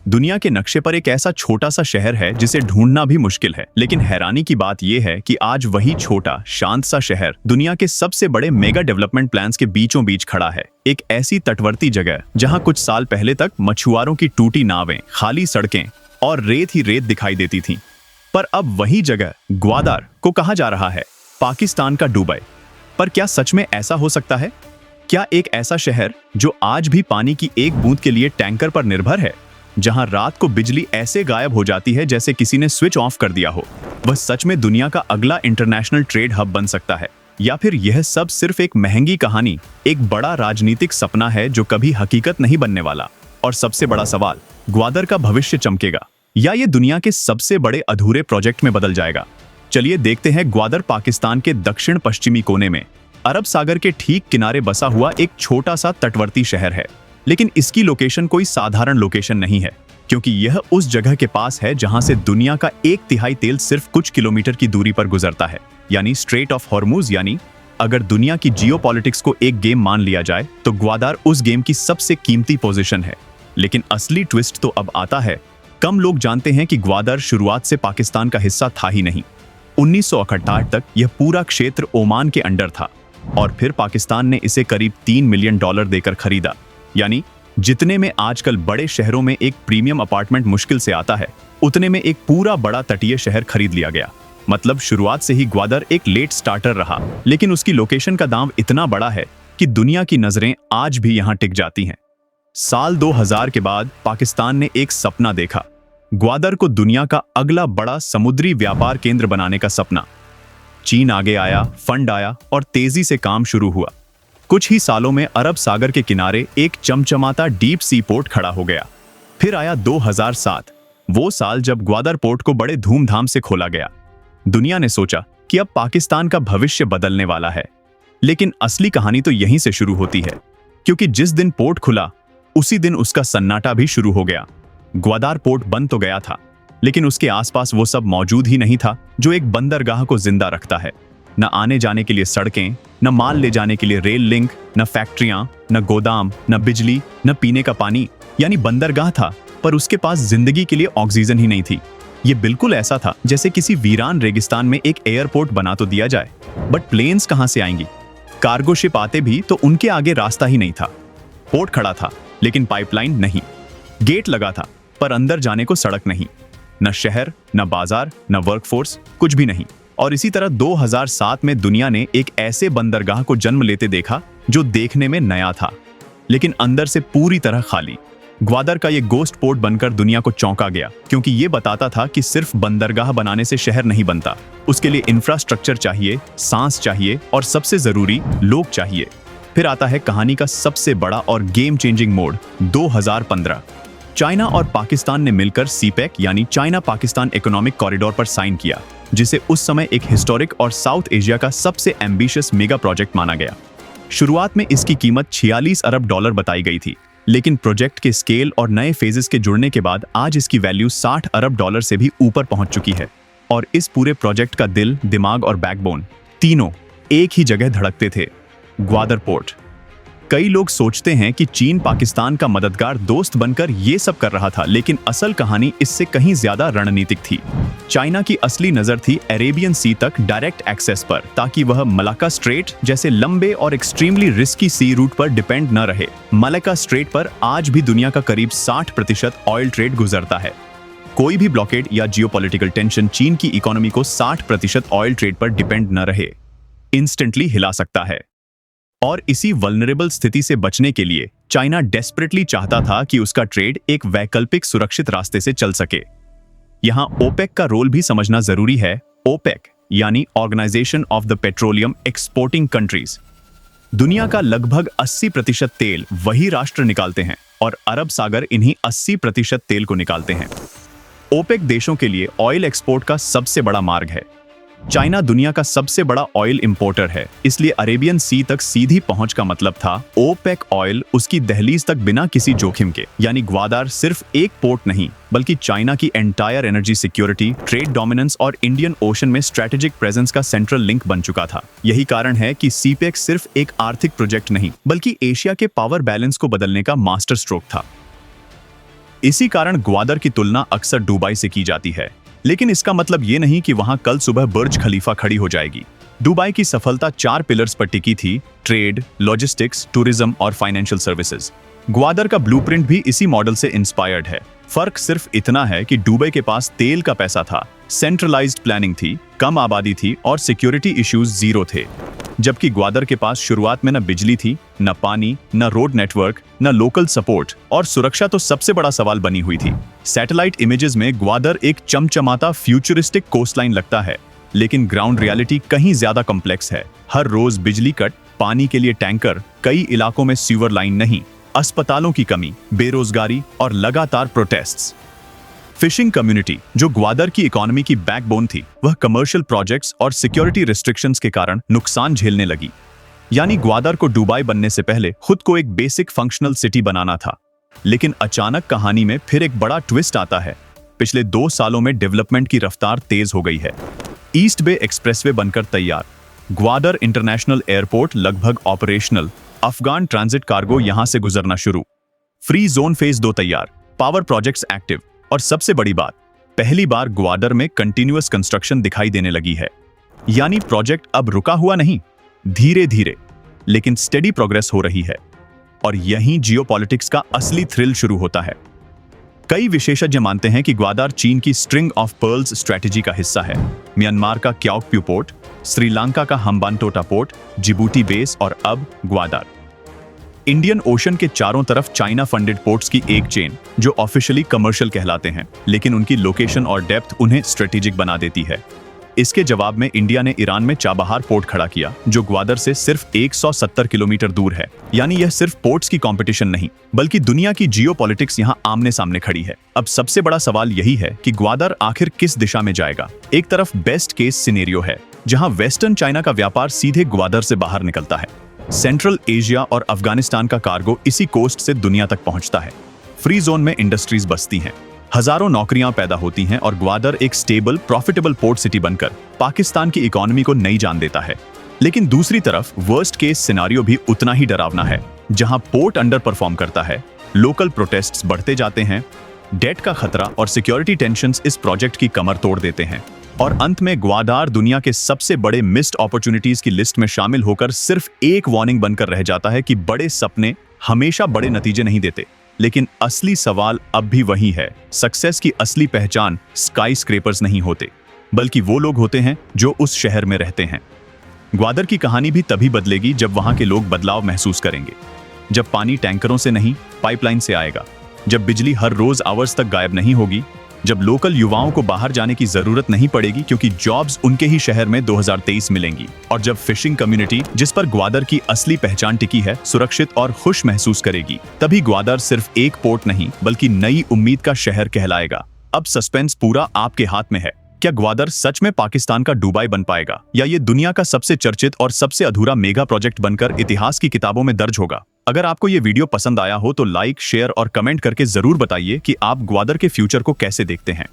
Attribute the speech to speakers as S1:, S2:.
S1: दुनिया के नक्शे पर एक ऐसा छोटा सा शहर है जिसे ढूंढना भी मुश्किल है, लेकिन हैरानी की बात यह है कि आज वही छोटा शांत सा शहर दुनिया के सबसे बड़े मेगा डेवलपमेंट प्लान्स के बीचों बीच खड़ा है। एक ऐसी तटवर्ती जगह जहां कुछ साल पहले तक मछुआरों की टूटी नावें, खाली सड़कें और रेत ही रेत दिखाई देती थीं। पर अब वही जगह ग्वादर को कहा जा रहा है पाकिस्तान का दुबई। पर क्या सच में ऐसा हो सकता है? क्या एक ऐसा शहर जो आज भी पानी की एक बूंद के लिए टैंकर पर निर्भर है, जहां रात को बिजली ऐसे गायब हो जाती है जैसे किसी ने स्विच ऑफ कर दिया हो, वह सच में दुनिया का अगला इंटरनेशनल ट्रेड हब बन सकता है? या फिर यह सब सिर्फ एक महंगी कहानी, एक बड़ा राजनीतिक सपना है जो कभी हकीकत नहीं बनने वाला? और सबसे बड़ा सवाल, ग्वादर का भविष्य चमकेगा या ये दुनिया के सबसे बड़े अधूरे प्रोजेक्ट में बदल जाएगा? चलिए देखते हैं। ग्वादर पाकिस्तान के दक्षिण पश्चिमी कोने में अरब सागर के ठीक किनारे बसा हुआ एक छोटा सा तटवर्ती शहर है। लेकिन इसकी लोकेशन कोई साधारण लोकेशन नहीं है, क्योंकि यह उस जगह के पास है जहां से दुनिया का 1/3 तेल सिर्फ कुछ किलोमीटर की दूरी पर गुजरता है, यानी स्ट्रेट ऑफ हॉर्मुज। यानी अगर दुनिया की जियोपॉलिटिक्स को एक गेम मान लिया जाए तो ग्वादर उस गेम की सबसे कीमती पोजीशन है। लेकिन असली ट्विस्ट तो अब आता है। कम लोग जानते हैं कि ग्वादर शुरुआत से पाकिस्तान का हिस्सा था ही नहीं। 1968 तक यह पूरा क्षेत्र ओमान के अंडर था और फिर पाकिस्तान ने इसे करीब $3 मिलियन देकर खरीदा। यानी जितने में आजकल बड़े शहरों में एक प्रीमियम अपार्टमेंट मुश्किल से आता है, उतने में एक पूरा बड़ा तटीय शहर खरीद लिया गया। मतलब शुरुआत से ही ग्वादर एक लेट स्टार्टर रहा, लेकिन उसकी लोकेशन का दाम इतना बड़ा है कि दुनिया की नजरें आज भी यहां टिक जाती हैं। साल 2000 के बाद पाकिस्तान ने एक सपना देखा, ग्वादर को दुनिया का अगला बड़ा समुद्री व्यापार केंद्र बनाने का सपना। चीन आगे आया, फंड आया और तेजी से काम शुरू हुआ। कुछ ही सालों में अरब सागर के किनारे एक चमचमाता डीप सी पोर्ट खड़ा हो गया। फिर आया 2007, वो साल जब ग्वादर पोर्ट को बड़े धूमधाम से खोला गया। दुनिया ने सोचा कि अब पाकिस्तान का भविष्य बदलने वाला है। लेकिन असली कहानी तो यहीं से शुरू होती है, क्योंकि जिस दिन पोर्ट खुला उसी दिन उसका सन्नाटा भी शुरू हो गया। ग्वादर पोर्ट बंद तो गया था, लेकिन उसके आसपास वो सब मौजूद ही नहीं था जो एक बंदरगाह को जिंदा रखता है। न आने जाने के लिए सड़कें, न माल ले जाने के लिए रेल लिंक, न फैक्ट्रियां, न गोदाम, न बिजली, न पीने का पानी। यानी बंदरगाह था, पर उसके पास जिंदगी के लिए ऑक्सीजन ही नहीं थी। ये बिल्कुल ऐसा था जैसे किसी वीरान रेगिस्तान में एक एयरपोर्ट बना तो दिया जाए, बट प्लेन्स कहां से आएंगी? कार्गो शिप आते भी तो उनके आगे रास्ता ही नहीं था। पोर्ट खड़ा था, लेकिन पाइपलाइन नहीं। गेट लगा था, पर अंदर जाने को सड़क नहीं। न शहर, न बाजार, न वर्कफोर्स, कुछ भी नहीं। और इसी तरह 2007 में दुनिया ने एक ऐसे बंदरगाह को जन्म लेते देखा जो देखने में नया था, लेकिन अंदर से पूरी तरह खाली। ग्वादर का ये गोस्ट पोर्ट बनकर दुनिया को चौंका गया, क्योंकि ये बताता था कि सिर्फ बंदरगाह बनाने से शहर नहीं बनता। उसके लिए इंफ्रास्ट्रक्चर चाहिए, सांस चाहिए और सबसे जरूरी लोग चाहिए। फिर आता है कहानी का सबसे बड़ा और गेम चेंजिंग मोड़, 2015। चाइना और पाकिस्तान ने मिलकर सीपेक यानी चाइना पाकिस्तान इकोनॉमिक कॉरिडोर पर साइन किया, जिसे उस समय एक हिस्टोरिक और साउथ एशिया का सबसे एम्बिशियस मेगा प्रोजेक्ट माना गया। शुरुआत में इसकी कीमत $46 अरब बताई गई थी, लेकिन प्रोजेक्ट के स्केल और नए फेजेस के जुड़ने के बाद आज इसकी वैल्यू $60 अरब से भी ऊपर पहुंच चुकी है। और इस पूरे प्रोजेक्ट का दिल, दिमाग और बैकबोन तीनों एक ही जगह धड़कते थे, ग्वादर पोर्ट। कई लोग सोचते हैं कि चीन पाकिस्तान का मददगार दोस्त बनकर ये सब कर रहा था, लेकिन असल कहानी इससे कहीं ज्यादा रणनीतिक थी। चाइना की असली नजर थी अरेबियन सी तक डायरेक्ट एक्सेस पर, ताकि वह मलाक्का स्ट्रेट जैसे लंबे और एक्सट्रीमली रिस्की सी रूट पर डिपेंड न रहे। मलाक्का स्ट्रेट पर आज भी दुनिया का करीब 60% ऑयल ट्रेड गुजरता है। कोई भी ब्लॉकेड या जियोपॉलिटिकल टेंशन चीन की इकोनॉमी को 60% ऑयल ट्रेड पर डिपेंड न रहे इंस्टेंटली हिला सकता है। और इसी वल्नरेबल स्थिति से बचने के लिए चाइना डेस्परेटली चाहता था कि उसका ट्रेड एक वैकल्पिक सुरक्षित रास्ते से चल सके। यहां ओपेक का रोल भी समझना जरूरी है। ओपेक यानी organisation of the petroleum exporting countries. दुनिया का लगभग 80% तेल वही राष्ट्र निकालते हैं और अरब सागर इन्हीं 80% तेल को निकालते हैं। ओपेक देशों के लिए ऑयल एक्सपोर्ट का सबसे बड़ा मार्ग है। चाइना दुनिया का सबसे बड़ा ऑयल इंपोर्टर है, इसलिए अरेबियन सी तक सीधी पहुंच का मतलब था ओपेक ऑयल उसकी दहलीज तक बिना किसी जोखिम के। यानी ग्वादर सिर्फ एक पोर्ट नहीं, बल्कि चाइना की entire energy security, trade dominance और इंडियन ओशन में स्ट्रेटेजिक प्रेजेंस का सेंट्रल लिंक बन चुका था। यही कारण है कि सीपेक सिर्फ एक आर्थिक प्रोजेक्ट नहीं, बल्कि एशिया के पावर बैलेंस को बदलने का मास्टर स्ट्रोक था। इसी कारण ग्वादर की तुलना अक्सर दुबई से की जाती है, लेकिन इसका मतलब ये नहीं कि वहां कल सुबह बुर्ज खलीफा खड़ी हो जाएगी। दुबई की सफलता 4 पिलर्स पर टिकी थी: ट्रेड, लॉजिस्टिक्स, टूरिज्म और फाइनेंशियल सर्विसेज। ग्वादर का ब्लूप्रिंट भी इसी मॉडल से इंस्पायर्ड है। फर्क सिर्फ इतना है कि दुबई के पास तेल का पैसा था, सेंट्रलाइज्ड प्लानिंग थी, कम आबादी थी और सिक्योरिटी इश्यूज जीरो थे, जबकि ग्वादर के पास शुरुआत में न बिजली थी, न पानी, न रोड नेटवर्क, न लोकल सपोर्ट और सुरक्षा तो सबसे बड़ा सवाल बनी हुई थी। सैटेलाइट इमेजेस में ग्वादर एक चमचमाता फ्यूचरिस्टिक कोस्टलाइन लगता है, लेकिन ग्राउंड रियलिटी कहीं ज्यादा कॉम्प्लेक्स है। हर रोज बिजली कट, पानी के लिए टैंकर, कई इलाकों में सीवर लाइन नहीं, अस्पतालों की कमी, बेरोजगारी और लगातार प्रोटेस्ट्स। फिशिंग कम्युनिटी, जो ग्वादर की इकोनॉमी की बैकबोन थी, वह कमर्शियल प्रोजेक्ट्स और सिक्योरिटी रिस्ट्रिक्शंस के कारण नुकसान झेलने लगी। यानी ग्वादर को दुबई बनने से पहले खुद को एक बेसिक फंक्शनल सिटी बनाना था। लेकिन अचानक कहानी में फिर एक बड़ा ट्विस्ट आता है। पिछले 2 सालों में डेवलपमेंट की रफ्तार तेज हो गई है। ईस्ट बे एक्सप्रेसवे बनकर तैयार, ग्वादर इंटरनेशनल एयरपोर्ट लगभग ऑपरेशनल, अफगान ट्रांजिट कार्गो यहां से गुजरना शुरू, फ्री जोन फेज 2 तैयार, पावर प्रोजेक्ट्स एक्टिव और सबसे बड़ी बात, पहली बार ग्वादर में कंटिन्यूअस कंस्ट्रक्शन दिखाई देने लगी है। यानी प्रोजेक्ट अब रुका हुआ नहीं, धीरे धीरे लेकिन स्टेडी प्रोग्रेस हो रही है। और यहीं जियोपॉलिटिक्स का असली थ्रिल शुरू होता है। कई विशेषज्ञ मानते हैं कि ग्वादर चीन की स्ट्रिंग ऑफ पर्ल्स स्ट्रेटेजी का हिस्सा है। म्यांमार का क्याओकप्यू पोर्ट, श्रीलंका का हम्बानटोटा पोर्ट, जिबूटी बेस और अब ग्वादर। इंडियन ओशन के चारों तरफ चाइना फंडेड पोर्ट्स की एक चेन, जो ऑफिशियली कमर्शियल कहलाते हैं, लेकिन उनकी लोकेशन और डेप्थ उन्हें स्ट्रेटेजिक बना देती है। इसके जवाब में इंडिया ने ईरान में चाबहार पोर्ट खड़ा किया, जो ग्वादर से सिर्फ 170 किलोमीटर दूर है। यानी यह सिर्फ पोर्ट्स की कंपटीशन नहीं, बल्कि दुनिया की जियोपॉलिटिक्स यहां आमने सामने खड़ी है। अब सबसे बड़ा सवाल यही है कि ग्वादर आखिर किस दिशा में जाएगा। एक तरफ बेस्ट केस सिनेरियो है, जहां वेस्टर्न चाइना का व्यापार सीधे ग्वादर से बाहर निकलता है। सेंट्रल एशिया और अफगानिस्तान का कार्गो इसी कोस्ट से दुनिया तक पहुंचता है। फ्री जोन में इंडस्ट्रीज बसती हैं, हजारों नौकरियां पैदा होती हैं और ग्वादर एक स्टेबल, प्रॉफिटेबल पोर्ट सिटी बनकर पाकिस्तान की इकोनॉमी को नई जान देता है। लेकिन दूसरी तरफ वर्स्ट केस सिनेरियो भी उतना ही डरावना है, जहां पोर्ट अंडर परफॉर्म करता है, लोकल प्रोटेस्ट्स बढ़ते जाते हैं, डेट का खतरा और सिक्योरिटी टेंशंस इस प्रोजेक्ट की कमर तोड़ देते हैं। और अंत में ग्वादर दुनिया के सबसे बड़े मिस्ड अपॉर्चुनिटीज की लिस्ट में शामिल होकर सिर्फ एक वार्निंग बनकर रह जाता है कि बड़े सपने हमेशा बड़े नतीजे नहीं देते। लेकिन असली सवाल अब भी वही है, सक्सेस की असली पहचान स्काई स्क्रेपर्स नहीं होते, बल्कि वो लोग होते हैं जो उस शहर में रहते हैं। ग्वादर की कहानी भी तभी बदलेगी जब वहां के लोग बदलाव महसूस करेंगे। जब पानी टैंकरों से नहीं, पाइपलाइन से आएगा, जब बिजली हर रोज आवर्स तक गायब नहीं होगी, जब लोकल युवाओं को बाहर जाने की जरूरत नहीं पड़ेगी क्योंकि जॉब्स उनके ही शहर में 2023 मिलेंगी, और जब फिशिंग कम्युनिटी, जिस पर ग्वादर की असली पहचान टिकी है, सुरक्षित और खुश महसूस करेगी, तभी ग्वादर सिर्फ एक पोर्ट नहीं बल्कि नई उम्मीद का शहर कहलाएगा। अब सस्पेंस पूरा आपके हाथ में है। क्या ग्वादर सच में पाकिस्तान का दुबई बन पाएगा, या ये दुनिया का सबसे चर्चित और सबसे अधूरा मेगा प्रोजेक्ट बनकर इतिहास की किताबों में दर्ज होगा? अगर आपको ये वीडियो पसंद आया हो तो लाइक, शेयर और कमेंट करके जरूर बताइए कि आप ग्वादर के फ्यूचर को कैसे देखते हैं।